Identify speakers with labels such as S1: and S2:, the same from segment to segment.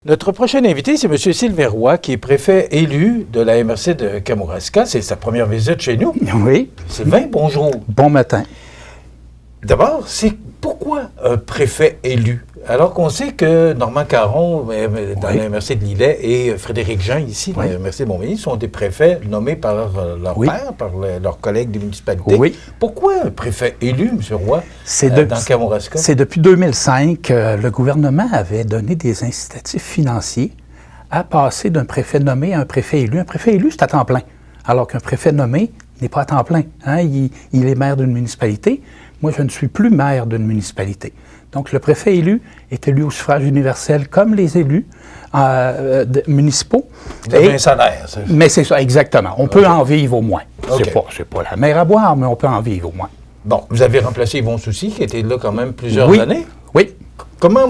S1: Notre prochain invité, c'est M. Sylvain Roy, qui est préfet élu de la MRC de Kamouraska. C'est sa première visite chez nous.
S2: Oui.
S1: Sylvain, bonjour.
S2: Bon matin.
S1: D'abord, c'est pourquoi un préfet élu? Alors qu'on sait que Normand Caron, dans la MRC de Lillet, et Frédéric Jean, ici, dans la MRC de Montmagny, sont des préfets nommés par leur père, par leurs collègues des municipalités.
S2: Oui.
S1: Pourquoi un préfet élu, M. Roy, dans Kamouraska?
S2: C'est depuis 2005 que le gouvernement avait donné des incitatifs financiers à passer d'un préfet nommé à un préfet élu. Un préfet élu, c'est à temps plein, alors qu'un préfet nommé n'est pas à temps plein. Hein? Il est maire d'une municipalité. Moi, je ne suis plus maire d'une municipalité. Donc, le préfet élu est élu au suffrage universel comme les élus municipaux.
S1: Vous avez un salaire, c'est ça?
S2: Mais c'est ça, exactement. On peut en vivre au moins.
S1: Okay.
S2: C'est pas la mer à boire, mais on peut en vivre au moins.
S1: Bon, vous avez remplacé Yvon Soucy, qui était là quand même plusieurs années.
S2: Oui.
S1: Comment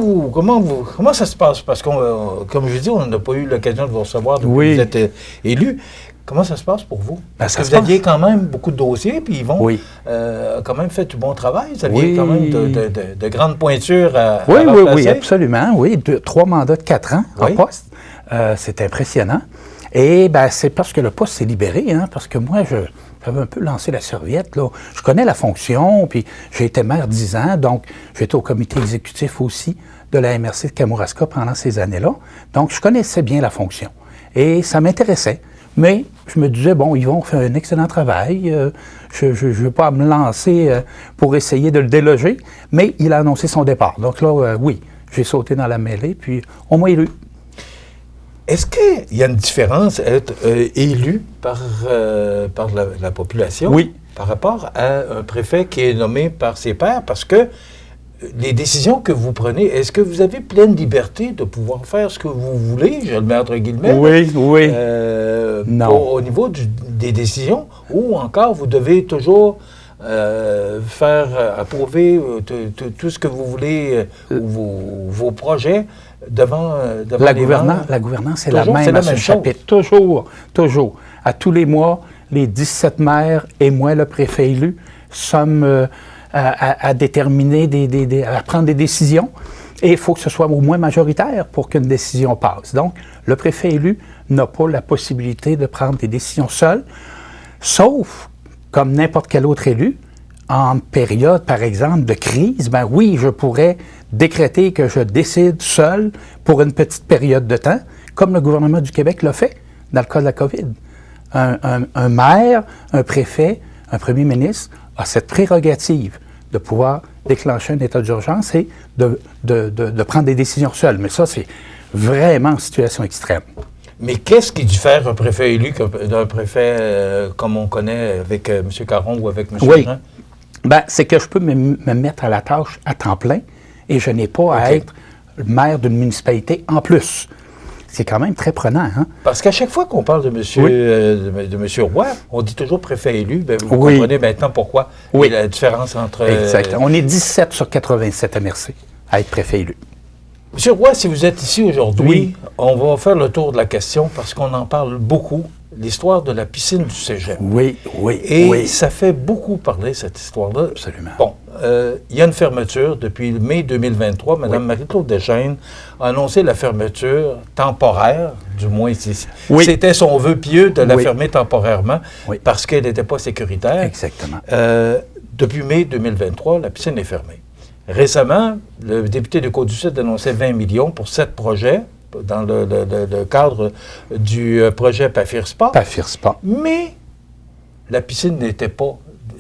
S1: ça se passe? Parce que, comme je dis, on n'a pas eu l'occasion de vous recevoir depuis que vous êtes élu. Comment ça se passe pour vous? Parce que vous aviez quand même beaucoup de dossiers, puis Yvon a quand même fait du bon travail. Vous aviez quand même de grandes pointures à remplacer.
S2: Oui, absolument. Oui, 3 mandats de 4 ans en poste. C'est impressionnant. Et c'est parce que le poste s'est libéré, hein, parce que moi, j'avais un peu lancé la serviette, là. Je connais la fonction, puis j'ai été maire 10 ans, donc j'étais au comité exécutif aussi de la MRC de Kamouraska pendant ces années-là. Donc, je connaissais bien la fonction. Et ça m'intéressait. Mais je me disais, bon, Yvon fait un excellent travail. Je ne veux pas me lancer pour essayer de le déloger, mais il a annoncé son départ. Donc là, oui, j'ai sauté dans la mêlée, puis on m'a élu.
S1: Est-ce qu'il y a une différence à être élu par la population par rapport à un préfet qui est nommé par ses pairs? Parce que les décisions que vous prenez, est-ce que vous avez pleine liberté de pouvoir faire ce que vous voulez, je le mets entre guillemets,
S2: non.
S1: Au niveau des décisions, ou encore vous devez toujours faire approuver tout ce que vous voulez, vos projets devant
S2: la gouvernance? La gouvernance, c'est la même à ce chapitre. Toujours. À tous les mois, les 17 maires et moi, le préfet élu, sommes à déterminer, à prendre des décisions. Et il faut que ce soit au moins majoritaire pour qu'une décision passe. Donc, le préfet élu n'a pas la possibilité de prendre des décisions seul, sauf, comme n'importe quel autre élu, en période, par exemple, de crise, oui, je pourrais décréter que je décide seul pour une petite période de temps, comme le gouvernement du Québec l'a fait dans le cas de la COVID. Un maire, un préfet, un premier ministre a cette prérogative de pouvoir déclencher un état d'urgence et de prendre des décisions seules. Mais ça, c'est vraiment une situation extrême.
S1: Mais qu'est-ce qui diffère un préfet élu d'un préfet comme on connaît avec M. Caron ou avec M. Jean?
S2: C'est que je peux me mettre à la tâche à temps plein et je n'ai pas à être maire d'une municipalité en plus. C'est quand même très prenant. Hein?
S1: Parce qu'à chaque fois qu'on parle de M. Roy, on dit toujours préfet élu. Vous comprenez maintenant pourquoi la différence entre...
S2: Exact. On est 17 sur 87 MRC à être préfet élu.
S1: M. Roy, si vous êtes ici aujourd'hui, on va faire le tour de la question parce qu'on en parle beaucoup, l'histoire de la piscine du Cégep. Et ça fait beaucoup parler, cette histoire-là.
S2: Absolument.
S1: Bon, il y a une fermeture depuis mai 2023. Mme Marie-Claude Deschaines a annoncé la fermeture temporaire, du moins c'était son vœu pieux de la fermer temporairement parce qu'elle n'était pas sécuritaire.
S2: Exactement.
S1: Depuis mai 2023, la piscine est fermée. Récemment, le député de Côte-du-Sud annonçait 20 millions pour 7 projets dans le cadre du projet PAFIR-SPA. Mais la piscine n'était pas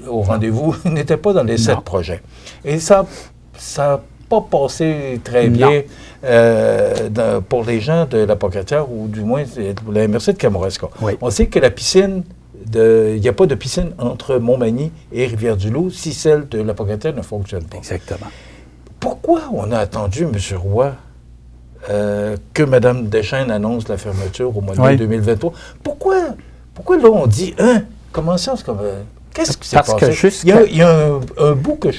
S1: au rendez-vous, n'était pas dans les 7 projets. Et ça n'a pas passé très bien pour les gens de la Pocatière, ou du moins de la MRC de Kamouraska. On sait que la piscine, il n'y a pas de piscine entre Montmagny et Rivière-du-Loup si celle de la Pocatière ne fonctionne pas.
S2: Exactement.
S1: Pourquoi on a attendu, M. Roy, que Mme Deschaines annonce la fermeture au mois de mai 2023? Pourquoi là, on dit, comment ça? Qu'est-ce qui s'est passé? Il y a un bout que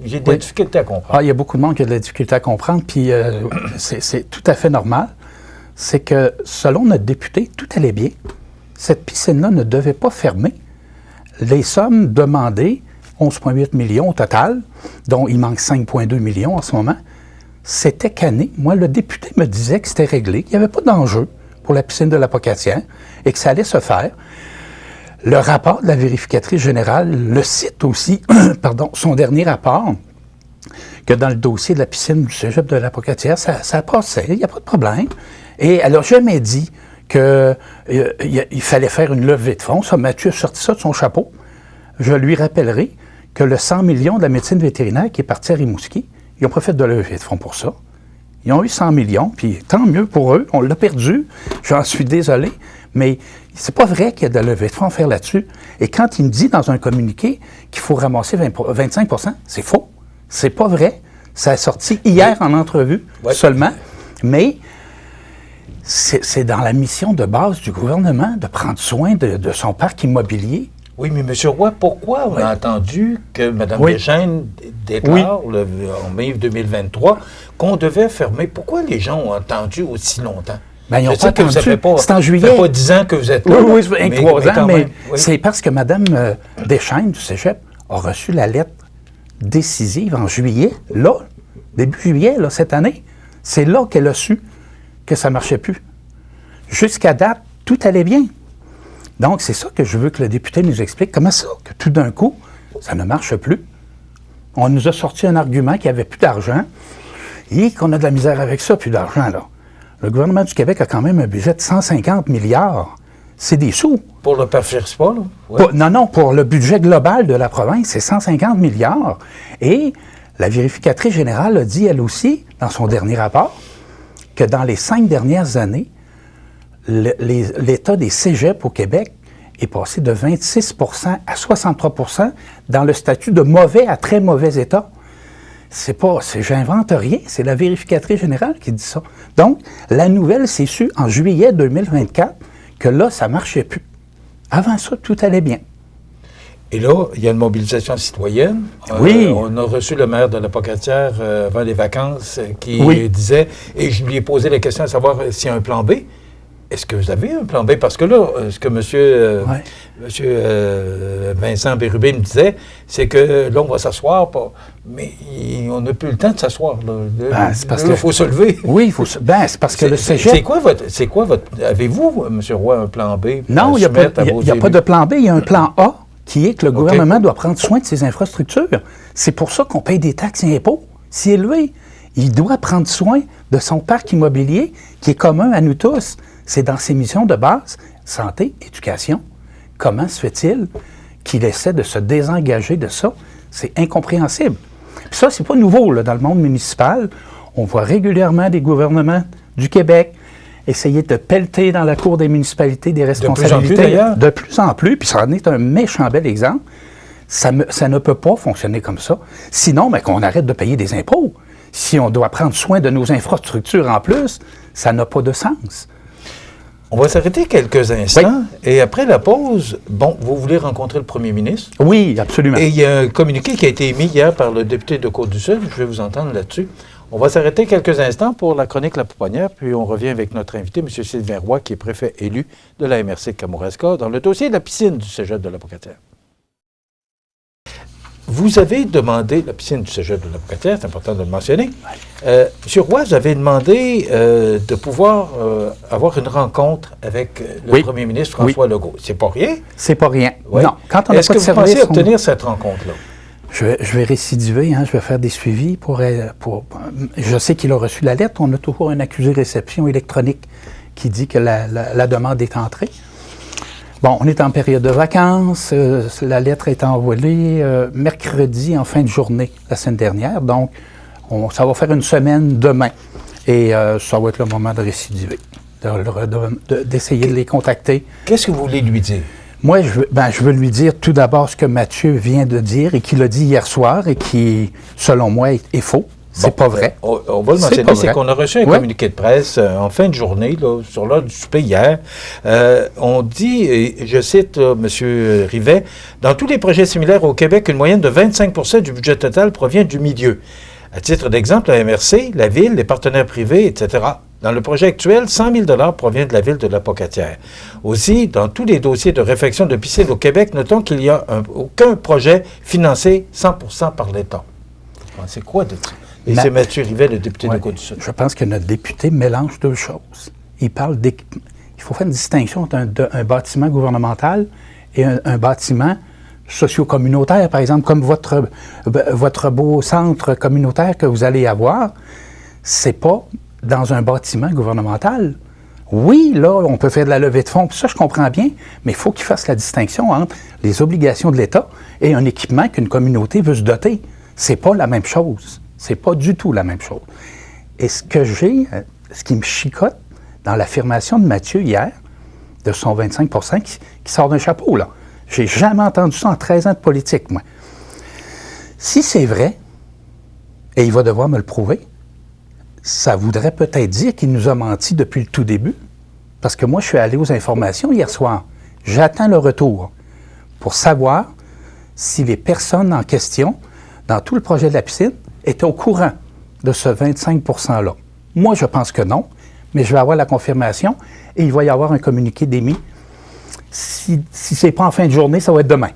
S1: j'ai de la difficulté à comprendre.
S2: Il y a beaucoup de monde qui a de la difficulté à comprendre, puis c'est tout à fait normal. C'est que, selon notre député, tout allait bien. Cette piscine-là ne devait pas fermer. Les sommes demandées, 11,8 millions au total, dont il manque 5,2 millions en ce moment, c'était canné. Moi, le député me disait que c'était réglé, qu'il n'y avait pas d'enjeu pour la piscine de la Pocatière et que ça allait se faire. Le rapport de la vérificatrice générale le cite aussi, son dernier rapport, que dans le dossier de la piscine du cégep de la Pocatière, ça passait, il n'y a pas de problème. Et elle n'a jamais dit qu'il fallait faire une levée de fonds. Ça, Mathieu a sorti ça de son chapeau. Je lui rappellerai que le 100 millions de la médecine vétérinaire qui est parti à Rimouski, ils n'ont pas fait de levée de fonds pour ça. Ils ont eu 100 millions, puis tant mieux pour eux. On l'a perdu, j'en suis désolé, mais c'est pas vrai qu'il y a de la levée de fonds à faire là-dessus. Et quand il me dit dans un communiqué qu'il faut ramasser 25 %, c'est faux. C'est pas vrai. Ça a sorti hier en entrevue seulement, mais c'est dans la mission de base du gouvernement de prendre soin de son parc immobilier.
S1: Oui, mais M. Roy, pourquoi on a entendu que Mme Deschaines déclare en mai 2023 qu'on devait fermer? Pourquoi les gens ont attendu aussi longtemps?
S2: Ben, ils n'ont pas attendu. C'est en juillet.
S1: Ça fait pas 10 ans que vous êtes là.
S2: Oui, 3 ans, mais c'est parce que Mme Deschaines du Cégep a reçu la lettre décisive en juillet, là, début juillet, là, cette année. C'est là qu'elle a su que ça ne marchait plus. Jusqu'à date, tout allait bien. Donc, c'est ça que je veux que le député nous explique. Comment ça, que tout d'un coup, ça ne marche plus? On nous a sorti un argument qu'il n'y avait plus d'argent et qu'on a de la misère avec ça, plus d'argent, là. Le gouvernement du Québec a quand même un budget de 150 milliards. C'est des sous.
S1: Pour le PAFIRSPA, là? Ouais.
S2: Non, pour le budget global de la province, c'est 150 milliards. Et la vérificatrice générale a dit, elle aussi, dans son dernier rapport, que dans les 5 dernières années, l'état des cégeps au Québec est passé de 26 % à 63 % dans le statut de mauvais à très mauvais état. J'invente rien, c'est la vérificatrice générale qui dit ça. Donc, la nouvelle s'est su en juillet 2024 que là, ça ne marchait plus. Avant ça, tout allait bien.
S1: Et là, il y a une mobilisation citoyenne.
S2: Oui.
S1: On a reçu le maire de la Pocatière avant les vacances qui disait, et je lui ai posé la question à savoir s'il y a un plan B. Est-ce que vous avez un plan B? Parce que là, ce que M. Vincent Bérubé me disait, c'est que là, on va s'asseoir, mais on n'a plus le temps de s'asseoir. Il faut se lever.
S2: Oui, il faut se... c'est parce que le cégep...
S1: C'est quoi votre... Avez-vous, M. Roy, un plan B?
S2: Non, il n'y a pas de plan B. Il y a un plan A qui est que le gouvernement doit prendre soin de ses infrastructures. C'est pour ça qu'on paye des taxes et impôts si élevés. Il doit prendre soin de son parc immobilier qui est commun à nous tous. C'est dans ses missions de base, santé, éducation. Comment se fait-il qu'il essaie de se désengager de ça? C'est incompréhensible. Puis ça, c'est pas nouveau là, dans le monde municipal. On voit régulièrement des gouvernements du Québec essayer de pelleter dans la cour des municipalités des responsabilités.
S1: De plus en plus, d'ailleurs.
S2: De plus en plus, puis ça en est un méchant bel exemple. Ça ne peut pas fonctionner comme ça. Sinon, qu'on arrête de payer des impôts. Si on doit prendre soin de nos infrastructures en plus, ça n'a pas de sens.
S1: On va s'arrêter quelques instants. Et après la pause, vous voulez rencontrer le premier ministre?
S2: Oui, absolument.
S1: Et il y a un communiqué qui a été émis hier par le député de Côte-du-Sud. Je vais vous entendre là-dessus. On va s'arrêter quelques instants pour la chronique La Pouponnière, puis on revient avec notre invité, M. Sylvain Roy, qui est préfet élu de la MRC de Kamouraska, dans le dossier de la piscine du cégep de la Pocatière. Vous avez demandé, la piscine du cégep de la Pocatière, c'est important de le mentionner. M. Roy, vous avez demandé de pouvoir avoir une rencontre avec le premier ministre François Legault. C'est pas rien? C'est pas rien.
S2: Oui. Non. Quand on
S1: Est-ce que vous pensez obtenir cette rencontre-là?
S2: Je vais récidiver, je vais faire des suivis je sais qu'il a reçu la lettre. On a toujours un accusé-réception électronique qui dit que la demande est entrée. Bon, on est en période de vacances. La lettre est envoyée mercredi en fin de journée, la semaine dernière. Donc, ça va faire une semaine demain. Et ça va être le moment de récidiver, d'essayer de les contacter.
S1: Qu'est-ce que vous voulez lui dire?
S2: Moi, je veux lui dire tout d'abord ce que Mathieu vient de dire et qu'il a dit hier soir et qui, selon moi, est faux. C'est pas vrai.
S1: On va le mentionner, c'est qu'on a reçu un communiqué de presse en fin de journée, là, sur l'heure du souper hier. On dit, et je cite M. Rivet, « Dans tous les projets similaires au Québec, une moyenne de 25 % du budget total provient du milieu. À titre d'exemple, la MRC, la Ville, les partenaires privés, etc. Dans le projet actuel, 100 000 $ proviennent de la Ville de la Pocatière. Aussi, dans tous les dossiers de réfection de piscines au Québec, notons qu'il n'y a aucun projet financé 100 % par l'État. » C'est quoi de ça? Et c'est Mathieu Rivet, le député de Côte-du-Sud.
S2: Je pense que notre député mélange deux choses. Il faut faire une distinction entre un bâtiment gouvernemental et un bâtiment socio-communautaire, par exemple, comme votre beau centre communautaire que vous allez avoir. C'est pas dans un bâtiment gouvernemental. Oui, là, on peut faire de la levée de fonds, puis ça, je comprends bien, mais il faut qu'il fasse la distinction entre les obligations de l'État et un équipement qu'une communauté veut se doter. C'est pas la même chose. C'est pas du tout la même chose. Et ce qui me chicote dans l'affirmation de Mathieu hier, de son 25 % qui sort d'un chapeau, là. J'ai jamais entendu ça en 13 ans de politique, moi. Si c'est vrai, et il va devoir me le prouver, ça voudrait peut-être dire qu'il nous a menti depuis le tout début. Parce que moi, je suis allé aux informations hier soir. J'attends le retour pour savoir si les personnes en question, dans tout le projet de la piscine, étaient au courant de ce 25 %-là. Moi, je pense que non, mais je vais avoir la confirmation et il va y avoir un communiqué d'émis. Si ce n'est pas en fin de journée, ça va être demain,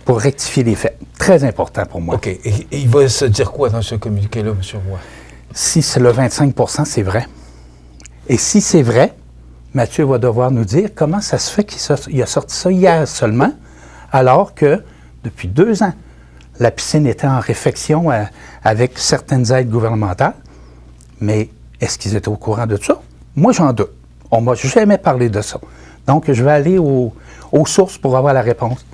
S2: pour rectifier les faits. Très important pour moi.
S1: OK. Et il va se dire quoi dans ce communiqué-là, M. Roy?
S2: Si c'est le 25 %, c'est vrai. Et si c'est vrai, Mathieu va devoir nous dire comment ça se fait qu'il a sorti ça hier seulement, alors que depuis 2 ans, la piscine était en réfection avec certaines aides gouvernementales. Mais est-ce qu'ils étaient au courant de ça? Moi, j'en doute. On ne m'a jamais parlé de ça. Donc, je vais aller aux sources pour avoir la réponse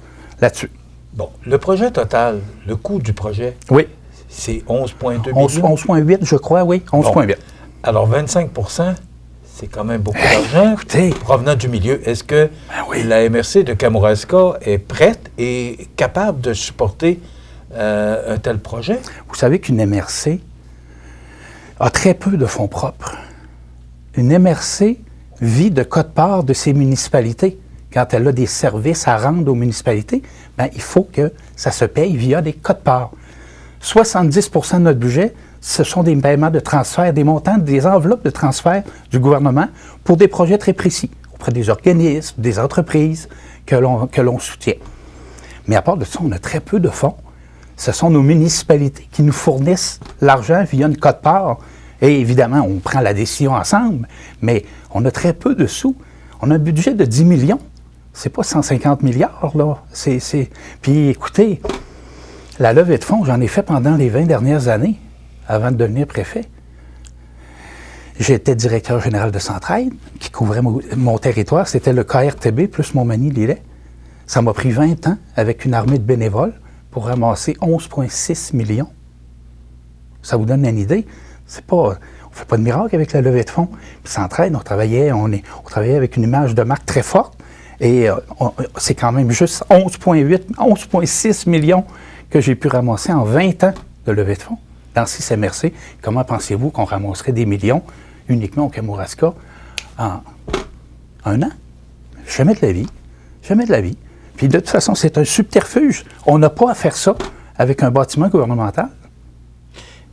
S2: là-dessus.
S1: Bon, le projet total, le coût du projet,
S2: oui,
S1: c'est 11,2 millions.
S2: 11,8, je crois, oui, 11,8.
S1: Bon. Alors, 25 %, c'est quand même beaucoup d'argent provenant du milieu. Est-ce que la MRC de Kamouraska est prête et capable de supporter un tel projet?
S2: Vous savez qu'une MRC a très peu de fonds propres. Une MRC vit de quote-part de ses municipalités. Quand elle a des services à rendre aux municipalités, bien, il faut que ça se paye via des quote-part. 70 % de notre budget, ce sont des paiements de transfert, des montants, des enveloppes de transfert du gouvernement pour des projets très précis, auprès des organismes, des entreprises que l'on soutient. Mais à part de ça, on a très peu de fonds. Ce sont nos municipalités qui nous fournissent l'argent via une quote-part. Et évidemment, on prend la décision ensemble, mais on a très peu de sous. On a un budget de 10 millions. C'est pas 150 milliards, là. Puis écoutez, la levée de fonds, j'en ai fait pendant les 20 dernières années, avant de devenir préfet. J'étais directeur général de Centraide, qui couvrait mon territoire. C'était le KRTB plus Montmagny-Lillet. Ça m'a pris 20 ans, avec une armée de bénévoles, pour ramasser 11,6 millions. Ça vous donne une idée? On ne fait pas de miracle avec la levée de fonds. Puis Centraide, on travaillait avec une image de marque très forte. Et c'est quand même juste 11,6 millions que j'ai pu ramasser en 20 ans de levée de fonds. Dans 6 MRC, comment pensez-vous qu'on ramasserait des millions uniquement au Kamouraska en 1 an? Jamais de la vie. Jamais de la vie. Puis de toute façon, c'est un subterfuge. On n'a pas à faire ça avec un bâtiment gouvernemental.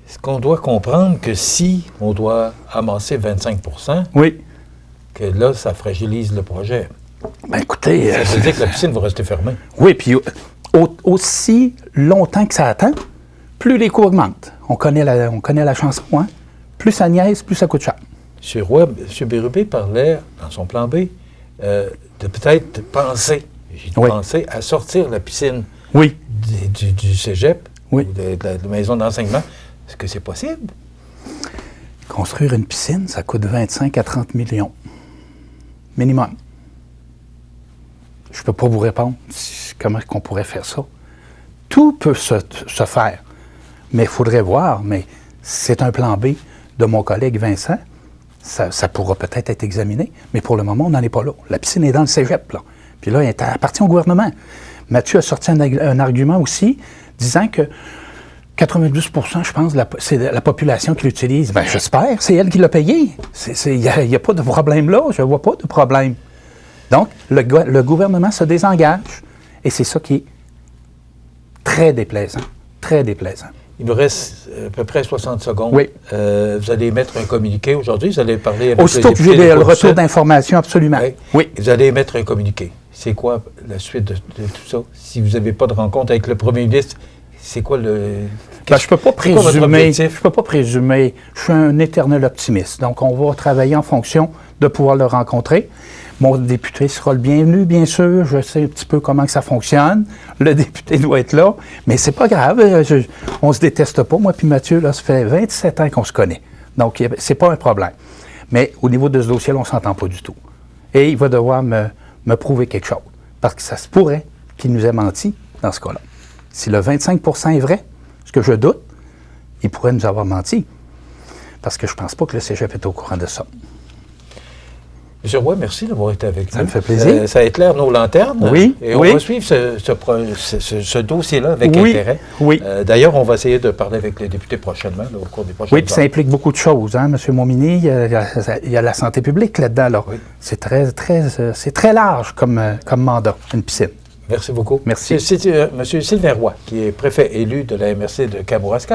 S1: Est-ce qu'on doit comprendre que si on doit amasser 25 %,
S2: oui,
S1: que là, ça fragilise le projet?
S2: Bien, écoutez...
S1: Ça veut dire que la piscine va rester fermée.
S2: Oui, puis aussi longtemps que ça attend, plus les coûts augmentent. On connaît la chanson, hein? Plus ça niaise, plus ça coûte cher.
S1: M. Roy, M. Bérubé parlait, dans son plan B, de peut-être penser, penser à sortir la piscine du cégep, ou de la maison d'enseignement. Est-ce que c'est possible?
S2: Construire une piscine, ça coûte 25 à 30 millions. Minimum. Je ne peux pas vous répondre comment on pourrait faire ça. Tout peut se faire, mais il faudrait voir. Mais c'est un plan B de mon collègue Vincent. Ça pourra peut-être être examiné, mais pour le moment, on n'en est pas là. La piscine est dans le cégep, là. Puis là, elle appartient au gouvernement. Mathieu a sorti un argument aussi, disant que 92 %, je pense, c'est la population qui l'utilise. Bien, j'espère. C'est elle qui l'a payé. Il n'y a pas de problème là. Je ne vois pas de problème. Donc, le gouvernement se désengage. Et c'est ça qui est très déplaisant. Très déplaisant.
S1: Il nous reste à peu près 60 secondes.
S2: Oui.
S1: Vous allez mettre un communiqué aujourd'hui. Vous allez parler avec
S2: aussitôt que j'ai le retour d'information, absolument.
S1: Oui. Vous allez mettre un communiqué. C'est quoi la suite de tout ça? Si vous n'avez pas de rencontre avec le premier ministre, c'est quoi le...
S2: Ben, je ne peux pas présumer. Je suis un éternel optimiste. Donc, on va travailler en fonction de pouvoir le rencontrer. Mon député sera le bienvenu, bien sûr. Je sais un petit peu comment que ça fonctionne. Le député doit être là. Mais c'est pas grave. On ne se déteste pas. Moi puis Mathieu, là, ça fait 27 ans qu'on se connaît. Donc, c'est pas un problème. Mais au niveau de ce dossier-là, on ne s'entend pas du tout. Et il va devoir me prouver quelque chose. Parce que ça se pourrait qu'il nous ait menti dans ce cas-là. Si le 25 % est vrai, ce que je doute, il pourrait nous avoir menti. Parce que je ne pense pas que le cégep est au courant de ça.
S1: M. Roy, merci d'avoir été avec nous.
S2: Ça me fait plaisir.
S1: Ça éclaire nos lanternes.
S2: Oui.
S1: Et on va suivre ce dossier-là avec intérêt.
S2: Oui.
S1: D'ailleurs, on va essayer de parler avec les députés prochainement, là, au cours des prochaines heures.
S2: Oui, puis ça implique beaucoup de choses, hein, M. Montminy. Il y a la santé publique là-dedans. Là. Oui. C'est très large comme mandat, une piscine.
S1: Merci beaucoup.
S2: Merci.
S1: C'est M. Sylvain Roy, qui est préfet élu de la MRC de Kamouraska.